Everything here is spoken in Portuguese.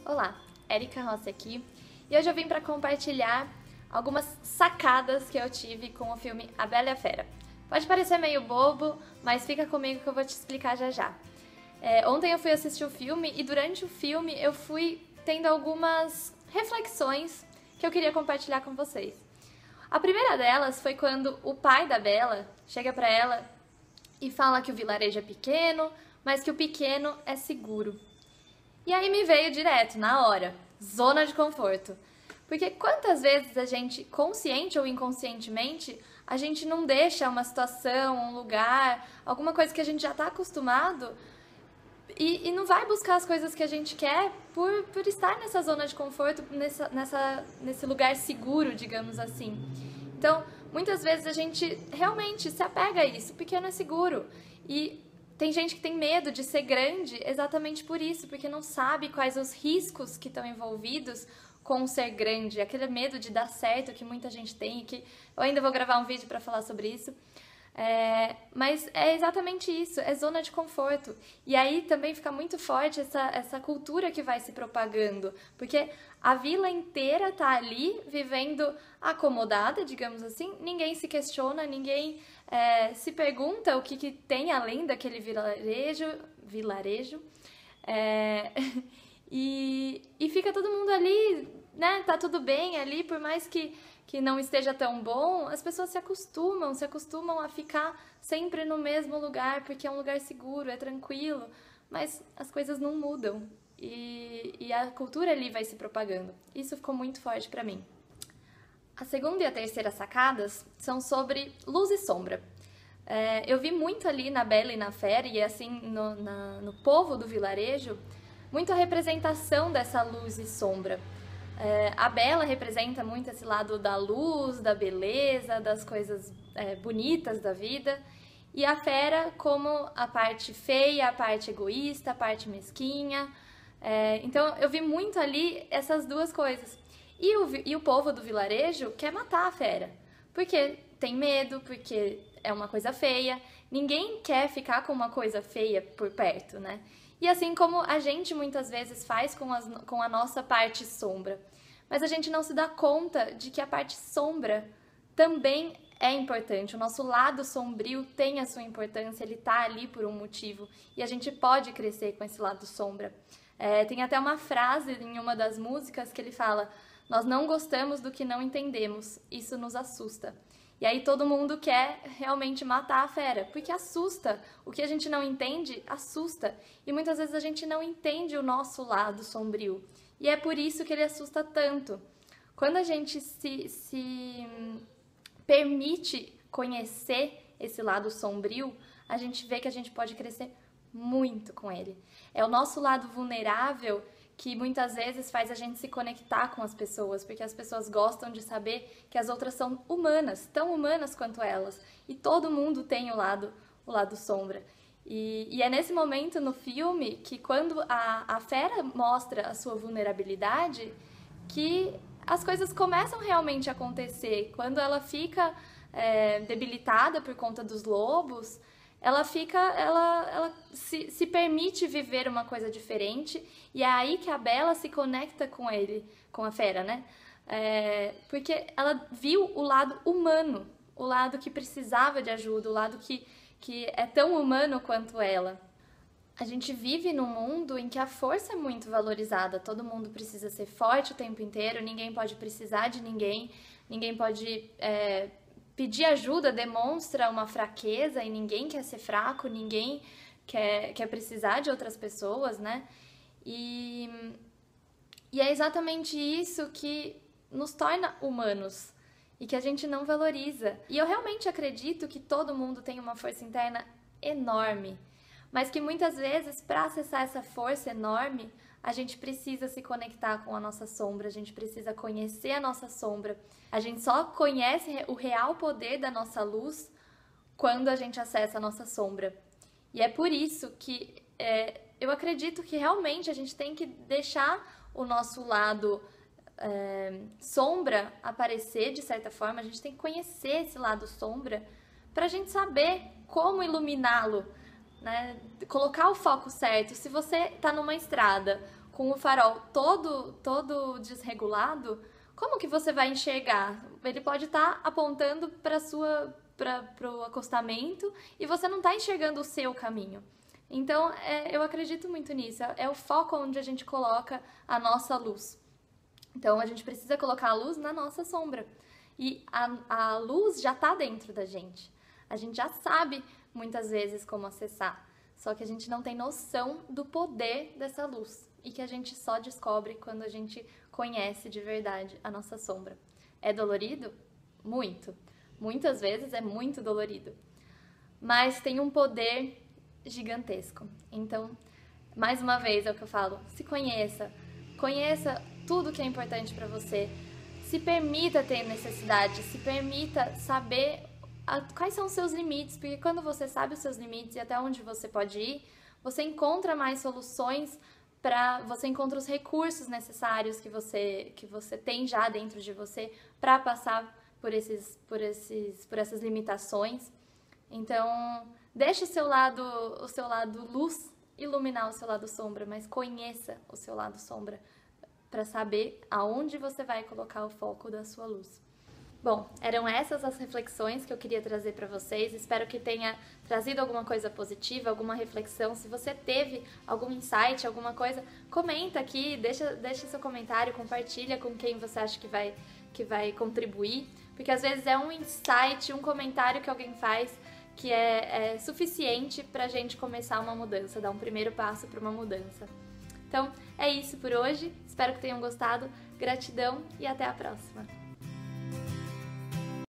Olá, Érica Rossi aqui e hoje eu vim para compartilhar algumas sacadas que eu tive com o filme A Bela e a Fera. Pode parecer meio bobo, mas fica comigo que eu vou te explicar já já. Ontem eu fui assistir o filme e durante o filme eu fui tendo algumas reflexões que eu queria compartilhar com vocês. A primeira delas foi quando o pai da Bela chega para ela e fala que o vilarejo é pequeno, mas que o pequeno é seguro. E aí me veio direto, na hora, zona de conforto. Porque quantas vezes a gente, consciente ou inconscientemente, a gente não deixa uma situação, um lugar, alguma coisa que a gente já está acostumado e não vai buscar as coisas que a gente quer por estar nessa zona de conforto, nesse lugar seguro, digamos assim. Então, muitas vezes a gente realmente se apega a isso, porque não é seguro. E tem gente que tem medo de ser grande exatamente por isso, porque não sabe quais os riscos que estão envolvidos com ser grande, aquele medo de dar certo que muita gente tem, que eu ainda vou gravar um vídeo para falar sobre isso. Mas é exatamente isso, é zona de conforto. E aí também fica muito forte essa cultura que vai se propagando, porque a vila inteira tá ali vivendo acomodada, digamos assim, ninguém se questiona, ninguém se pergunta o que tem além daquele vilarejo, e fica todo mundo ali, né? Tá tudo bem ali, por mais que não esteja tão bom, as pessoas se acostumam a ficar sempre no mesmo lugar, porque é um lugar seguro, é tranquilo, mas as coisas não mudam e a cultura ali vai se propagando. Isso ficou muito forte pra mim. A segunda e a terceira sacadas são sobre luz e sombra. Eu vi muito ali na Bela e na Fera, e assim no povo do vilarejo, muito a representação dessa luz e sombra. A Bela representa muito esse lado da luz, da beleza, das coisas bonitas da vida, e a Fera como a parte feia, a parte egoísta, a parte mesquinha. Então eu vi muito ali essas duas coisas. E o povo do vilarejo quer matar a Fera, porque tem medo, porque é uma coisa feia. Ninguém quer ficar com uma coisa feia por perto, né? E assim como a gente muitas vezes faz com a nossa parte sombra. Mas a gente não se dá conta de que a parte sombra também é importante. O nosso lado sombrio tem a sua importância, ele tá ali por um motivo. E a gente pode crescer com esse lado sombra. Tem até uma frase em uma das músicas que ele fala: nós não gostamos do que não entendemos, isso nos assusta. E aí todo mundo quer realmente matar a fera, porque assusta. O que a gente não entende, assusta. E muitas vezes a gente não entende o nosso lado sombrio. E é por isso que ele assusta tanto. Quando a gente se permite conhecer esse lado sombrio, a gente vê que a gente pode crescer muito com ele. É o nosso lado vulnerável que muitas vezes faz a gente se conectar com as pessoas, porque as pessoas gostam de saber que as outras são humanas, tão humanas quanto elas, e todo mundo tem o lado sombra. E é nesse momento no filme que quando a fera mostra a sua vulnerabilidade, que as coisas começam realmente a acontecer. Quando ela fica debilitada por conta dos lobos, ela se permite viver uma coisa diferente, e é aí que a Bela se conecta com ele, com a fera, né? Porque ela viu o lado humano, o lado que precisava de ajuda, o lado que é tão humano quanto ela. A gente vive num mundo em que a força é muito valorizada, todo mundo precisa ser forte o tempo inteiro, ninguém pode precisar de ninguém, ninguém pode pedir ajuda, demonstra uma fraqueza e ninguém quer ser fraco, ninguém quer precisar de outras pessoas, né? E é exatamente isso que nos torna humanos e que a gente não valoriza. E eu realmente acredito que todo mundo tem uma força interna enorme, mas que muitas vezes, para acessar essa força enorme, a gente precisa se conectar com a nossa sombra, a gente precisa conhecer a nossa sombra. A gente só conhece o real poder da nossa luz quando a gente acessa a nossa sombra. E é por isso que eu acredito que realmente a gente tem que deixar o nosso lado sombra aparecer de certa forma, a gente tem que conhecer esse lado sombra para a gente saber como iluminá-lo, né? Colocar o foco certo. Se você está numa estrada com o farol todo desregulado, como que você vai enxergar? Ele pode estar apontando para o acostamento e você não está enxergando o seu caminho. Então, eu acredito muito nisso. É o foco onde a gente coloca a nossa luz. Então, a gente precisa colocar a luz na nossa sombra. E a luz já está dentro da gente. A gente já sabe, muitas vezes, como acessar. Só que a gente não tem noção do poder dessa luz. E que a gente só descobre quando a gente conhece de verdade a nossa sombra. É dolorido? Muito. Muitas vezes é muito dolorido. Mas tem um poder gigantesco. Então, mais uma vez é o que eu falo, se conheça. Conheça tudo que é importante para você. Se permita ter necessidade, se permita saber quais são os seus limites, porque quando você sabe os seus limites e até onde você pode ir, você encontra mais soluções, você encontra os recursos necessários que você tem já dentro de você para passar por essas limitações. Então, deixe o seu lado luz iluminar o seu lado sombra, mas conheça o seu lado sombra para saber aonde você vai colocar o foco da sua luz. Bom, eram essas as reflexões que eu queria trazer para vocês. Espero que tenha trazido alguma coisa positiva, alguma reflexão. Se você teve algum insight, alguma coisa, comenta aqui, deixa seu comentário, compartilha com quem você acha que vai contribuir, porque às vezes é um insight, um comentário que alguém faz que é suficiente pra gente começar uma mudança, dar um primeiro passo para uma mudança. Então, é isso por hoje. Espero que tenham gostado. Gratidão e até a próxima.